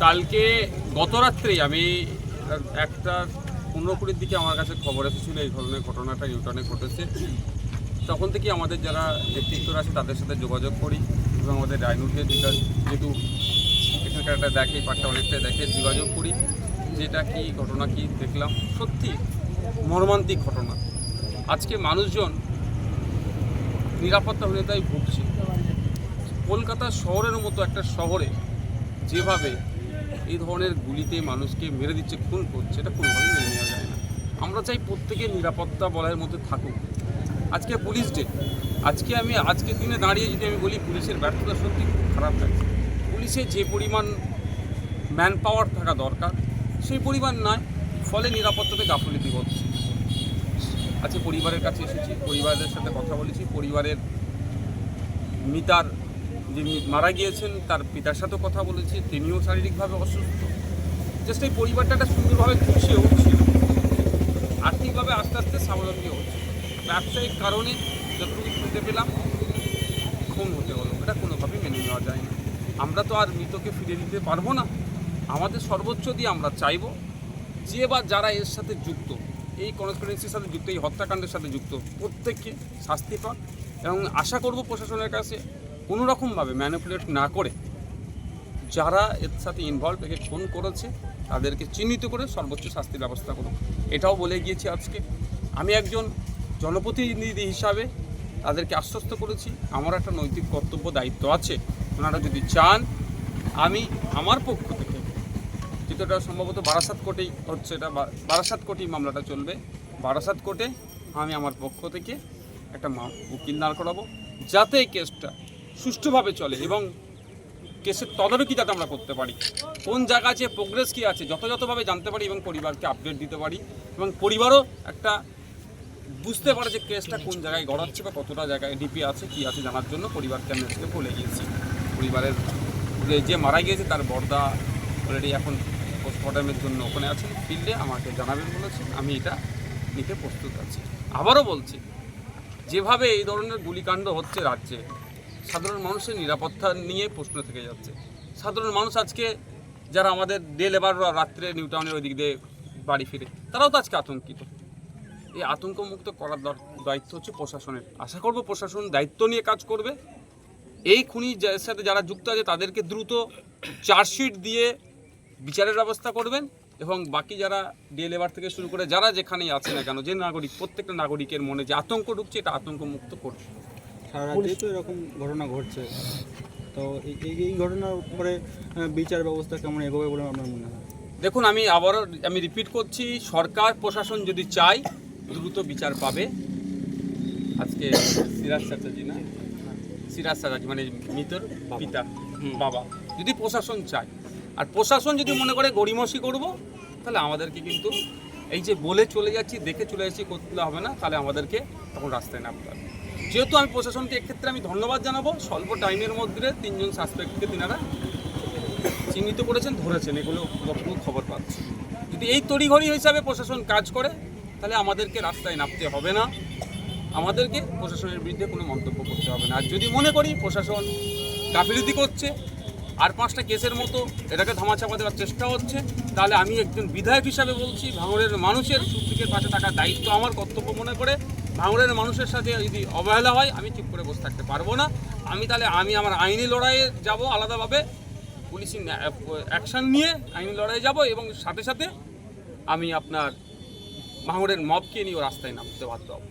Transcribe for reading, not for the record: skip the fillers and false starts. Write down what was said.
কালকে গত রাত্রেই আমি 1:15-20 দিকে আমার কাছে খবর এসেছিল এই ধরনের ঘটনাটা ইউটার্নে ঘটেছে। তখন থেকে আমাদের যারা নেতৃত্বরা আছে তাদের সাথে যোগাযোগ করি এবং আমাদের রায়নুটে যেহেতু এখানকার একটা দেখে পাঠটা অনেকটাই দেখে যোগাযোগ করি যেটা কি ঘটনা কি দেখলাম। সত্যি মর্মান্তিক ঘটনা। আজকে মানুষজন নিরাপত্তাহীনতায় ভুগছে। কলকাতা শহরের মতো একটা শহরে যেভাবে এই ধরনের গুলিতে মানুষকে মেরে দিচ্ছে, খুন করছে, এটা কোনোভাবেই মেনে নেওয়া যায় না। আমরা চাই প্রত্যেকের নিরাপত্তা বলয়ের মধ্যে থাকুক। আজকে পুলিশ ডে। আজকের দিনে দাঁড়িয়ে যদি আমি বলি পুলিশের ব্যর্থতা সত্যি খুব খারাপ লাগছে। পুলিশের যে পরিমাণ ম্যান পাওয়ার থাকা দরকার সেই পরিমাণ নয়, ফলে নিরাপত্তাতে গাফিলতি হচ্ছে। আজকে পরিবারের কাছে এসেছি, পরিবারের সাথে কথা বলেছি। পরিবারের মিতার যিনি মারা গিয়েছেন তার পিতার সাথেও কথা বলেছি, তিনিও শারীরিকভাবে অসুস্থ। জাস্ট এই পরিবারটা একটা সুন্দরভাবে খুশিয়ে উঠছিল, আর্থিকভাবে আস্তে আস্তে স্বাবলম্বী হচ্ছে। ব্যবসায়িক কারণে যতটুকু শুনতে পেলাম খুন হতে হলো, এটা কোনোভাবেই মেনে নেওয়া যায় না। আমরা তো আর মৃতকে ফিরে দিতে পারবো না। আমাদের সর্বোচ্চ দিয়ে আমরা চাইব যে বা যারা এর সাথে যুক্ত, এই কনস্পিরেন্সির সাথে যুক্ত, এই হত্যাকাণ্ডের সাথে যুক্ত, প্রত্যেককে শাস্তি পাক। এবং আশা করব প্রশাসনের কাছে কোনো রকমভাবে ম্যানিপুলেট না করে যারা এর সাথে ইনভলভ, একে খুন করেছে তাদেরকে চিহ্নিত করে সর্বোচ্চ শাস্তির ব্যবস্থা করুন। এটাও বলে গিয়েছি। আজকে আমি একজন জনপ্রতিনিধি হিসাবে তাদেরকে আশ্বস্ত করেছি আমার একটা নৈতিক কর্তব্য দায়িত্ব আছে। ওনারা যদি চান আমি আমার পক্ষ থেকে, যেহেতু এটা সম্ভবত বারাসাত কোর্টেই হচ্ছে, এটা বারাসাত কোর্টেই মামলাটা চলবে, বারাসাত কোর্টে আমি আমার পক্ষ থেকে একটা উকিল দাঁড় করাবো যাতে এই কেসটা সুষ্ঠুভাবে চলে এবং কেসের তদারকি যাতে আমরা করতে পারি, কোন জায়গা আছে, প্রোগ্রেস কী আছে যথাযথভাবে জানতে পারি এবং পরিবারকে আপডেট দিতে পারি এবং পরিবারও একটা বুঝতে পারে যে কেসটা কোন জায়গায় গড়াচ্ছে বা কতটা জায়গায় ডিপি আছে কী আছে জানার জন্য পরিবারকে আমি আজকে বলে গিয়েছি। পরিবারের যে মারা গিয়েছে তার বর্দা অলরেডি এখন পোস্টমর্টমের জন্য ওখানে আছেন ফিল্ডে, আমাকে জানাবেন বলেছেন, আমি এটা নিতে প্রস্তুত আছি। আবারও বলছি, যেভাবে এই ধরনের গুলিকাণ্ড হচ্ছে রাজ্যে, সাধারণ মানুষের নিরাপত্তা নিয়ে প্রশ্ন থেকে যাচ্ছে। সাধারণ মানুষ আজকে যারা আমাদের ডে লেবার রাত্রে নিউ টাউনের ওই দিক দিয়ে বাড়ি ফিরে, তারাও তো আজকে আতঙ্কিত। এই আতঙ্কমুক্ত করার দায়িত্ব হচ্ছে প্রশাসনের। আশা করব প্রশাসন দায়িত্ব নিয়ে কাজ করবে। এই খুনির সাথে যারা যুক্ত আছে তাদেরকে দ্রুত চার্জশিট দিয়ে বিচারের ব্যবস্থা করবেন এবং বাকি যারা ডে লেবার থেকে শুরু করে যারা যেখানেই আছে না কেন, যে নাগরিক, প্রত্যেকটা নাগরিকের মনে যে আতঙ্ক ঢুকছে, এটা আতঙ্কমুক্ত করবে। সারা রাজ্যে তো এরকম ঘটনা ঘটছে, তো এই ঘটনার উপরে বিচার ব্যবস্থা কেমন এগোবে বলে আপনার মনে হয়? দেখুন, আমি রিপিট করছি, সরকার প্রশাসন যদি চায় দ্রুত বিচার পাবে। আজকে সিরাজ চ্যাটার্জি মানে মৃতর পিতা বাবা, যদি প্রশাসন চায়, আর প্রশাসন যদি মনে করে গড়িমসি করব, তাহলে আমাদেরকে কিন্তু এই যে বলে চলে যাচ্ছি, দেখে চলে যাচ্ছি করতে হবে না, তাহলে আমাদেরকে তখন রাস্তায় নামতে হবে। যেহেতু আমি প্রশাসনকে এক্ষেত্রে আমি ধন্যবাদ জানাবো, স্বল্প টাইমের মধ্যে 3 জন সাসপেক্টকে তিনারা চিহ্নিত করেছেন, ধরেছেন, এগুলো যতটুকু খবর পাচ্ছি। যদি এই তড়িঘড়ি হিসাবে প্রশাসন কাজ করে তাহলে আমাদেরকে রাস্তায় নামতে হবে না, আমাদেরকে প্রশাসনের বিরুদ্ধে কোনো মন্তব্য করতে হবে না। আর যদি মনে করি প্রশাসন গাফিলতি করছে, আর 5টা কেসের মতো এটাকে ধামাচাপা দেওয়ার চেষ্টা হচ্ছে, তাহলে আমি একজন বিধায়ক হিসাবে বলছি, ভাঙড়ের মানুষের সুখ-দুঃখের পাশে থাকার দায়িত্ব আমার, কর্তব্য মনে করে ভাঙড়ের মানুষের সাথে যদি অবহেলা হয় আমি চুপ করে বসে থাকতে পারবো না। আমি আমার আইনি লড়াইয়ে যাব, আলাদাভাবে পুলিশি অ্যাকশন নিয়ে আইনি লড়াইয়ে যাব এবং সাথে সাথে আমি আপনার ভাঙড়ের মবকে নিয়ে রাস্তায় নামতে বাধ্য হব।